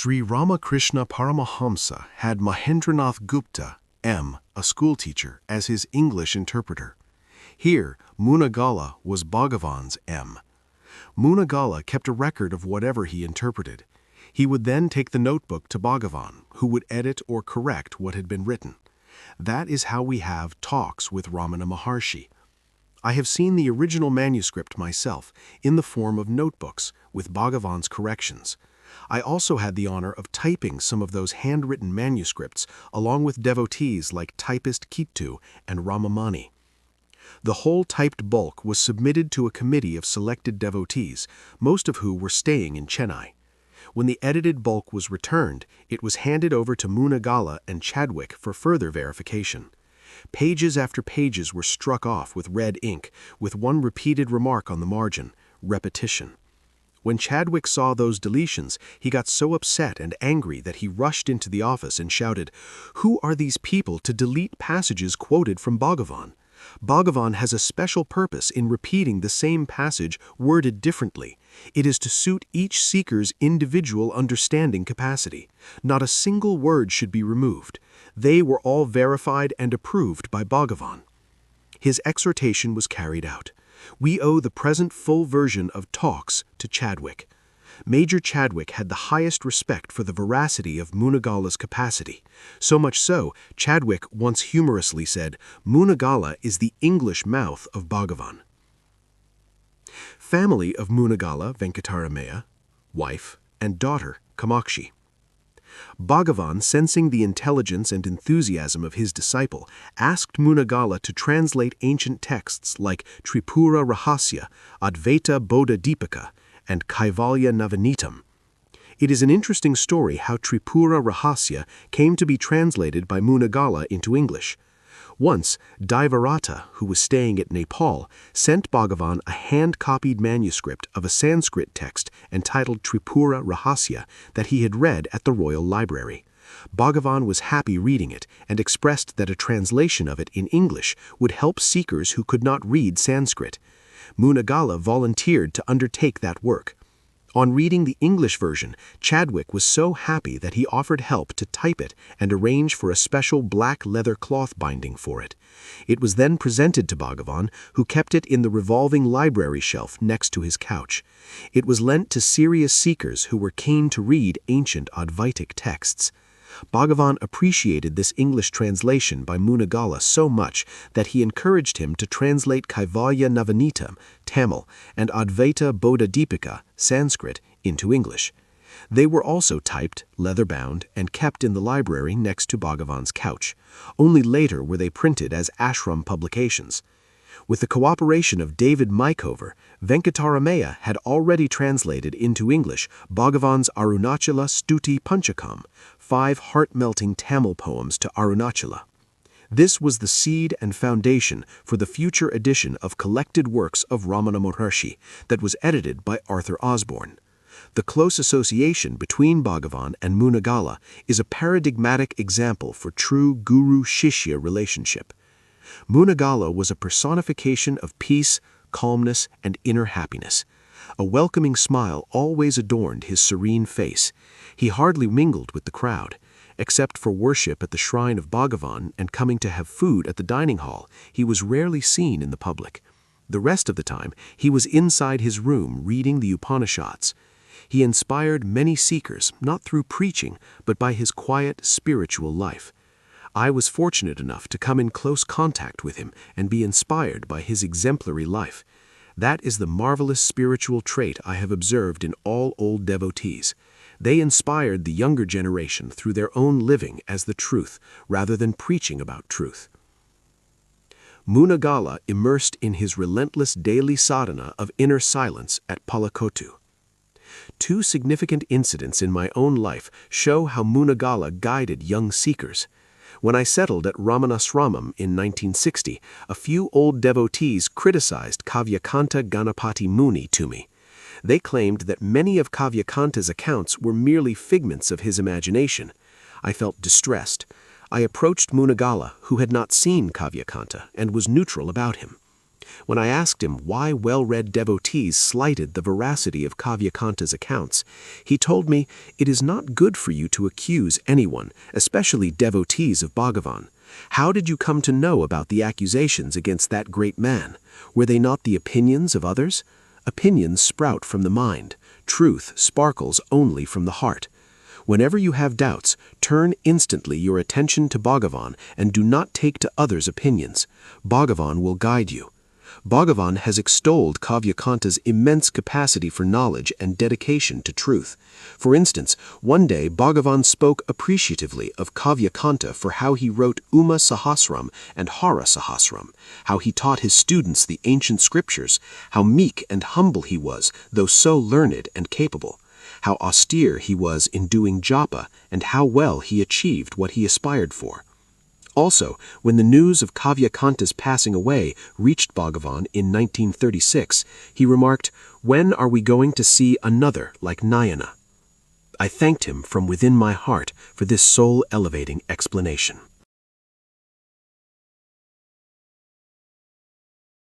Sri Ramakrishna Paramahamsa had Mahendranath Gupta, M., a schoolteacher, as his English interpreter. Here, Munagala was Bhagavan's M. Munagala kept a record of whatever he interpreted. He would then take the notebook to Bhagavan, who would edit or correct what had been written. That is how we have talks with Ramana Maharshi. I have seen the original manuscript myself, in the form of notebooks, with Bhagavan's corrections. I also had the honor of typing some of those handwritten manuscripts, along with devotees like typist Kittu and Ramamani. The whole typed bulk was submitted to a committee of selected devotees, most of who were staying in Chennai. When the edited bulk was returned, it was handed over to Munagala and Chadwick for further verification. Pages after pages were struck off with red ink, with one repeated remark on the margin: repetition. When Chadwick saw those deletions, he got so upset and angry that he rushed into the office and shouted, "Who are these people to delete passages quoted from Bhagavan? Bhagavan has a special purpose in repeating the same passage worded differently. It is to suit each seeker's individual understanding capacity. Not a single word should be removed. They were all verified and approved by Bhagavan." His exhortation was carried out. We owe the present full version of Talks to Chadwick. Major Chadwick had the highest respect for the veracity of Munagala's capacity. So much so, Chadwick once humorously said, "Munagala is the English mouth of Bhagavan." Family of Munagala, Venkataramiah, wife, and daughter, Kamakshi. Bhagavan, sensing the intelligence and enthusiasm of his disciple, asked Munagala to translate ancient texts like Tripura Rahasya, Advaita Bodha Deepika, and Kaivalya Navanitam. It is an interesting story how Tripura Rahasya came to be translated by Munagala into English. Once, Daivarata, who was staying at Nepal, sent Bhagavan a hand-copied manuscript of a Sanskrit text entitled Tripura Rahasya that he had read at the Royal Library. Bhagavan was happy reading it and expressed that a translation of it in English would help seekers who could not read Sanskrit. Munagala volunteered to undertake that work. On reading the English version, Chadwick was so happy that he offered help to type it and arrange for a special black leather cloth binding for it. It was then presented to Bhagavan, who kept it in the revolving library shelf next to his couch. It was lent to serious seekers who were keen to read ancient Advaitic texts. Bhagavan appreciated this English translation by Munagala so much that he encouraged him to translate Kaivalya Navanitam, Tamil, and Advaita Bodha Deepika, Sanskrit, into English. They were also typed, leather-bound, and kept in the library next to Bhagavan's couch. Only later were they printed as ashram publications. With the cooperation of David Mycover, Venkataramiah had already translated into English Bhagavan's Arunachala Stuti Panchakam, 5 heart-melting Tamil poems to Arunachala. This was the seed and foundation for the future edition of collected works of Ramana Maharshi that was edited by Arthur Osborne. The close association between Bhagavan and Munagala is a paradigmatic example for true guru-shishya relationship. Munagala was a personification of peace, calmness, and inner happiness. A welcoming smile always adorned his serene face. He hardly mingled with the crowd. Except for worship at the shrine of Bhagavan and coming to have food at the dining hall, he was rarely seen in the public. The rest of the time, he was inside his room reading the Upanishads. He inspired many seekers, not through preaching, but by his quiet, spiritual life. I was fortunate enough to come in close contact with him and be inspired by his exemplary life. That is the marvelous spiritual trait I have observed in all old devotees. They inspired the younger generation through their own living as the truth, rather than preaching about truth. Munagala immersed in his relentless daily sadhana of inner silence at Palakottu. 2 significant incidents in my own life show how Munagala guided young seekers. When I settled at Ramanasramam in 1960, a few old devotees criticized Kavyakanta Ganapati Muni to me. They claimed that many of Kavyakanta's accounts were merely figments of his imagination. I felt distressed. I approached Munagala, who had not seen Kavyakanta and was neutral about him. When I asked him why well-read devotees slighted the veracity of Kavyakanta's accounts, he told me, "It is not good for you to accuse anyone, especially devotees of Bhagavan. How did you come to know about the accusations against that great man? Were they not the opinions of others? Opinions sprout from the mind. Truth sparkles only from the heart. Whenever you have doubts, turn instantly your attention to Bhagavan and do not take to others' opinions. Bhagavan will guide you." Bhagavan has extolled Kavyakanta's immense capacity for knowledge and dedication to truth. For instance, one day Bhagavan spoke appreciatively of Kavyakanta for how he wrote Uma Sahasram and Hara Sahasram, how he taught his students the ancient scriptures, how meek and humble he was, though so learned and capable, how austere he was in doing japa, and how well he achieved what he aspired for. Also, when the news of Kavyakanta's passing away reached Bhagavan in 1936, he remarked, "When are we going to see another like Nayana?" I thanked him from within my heart for this soul-elevating explanation.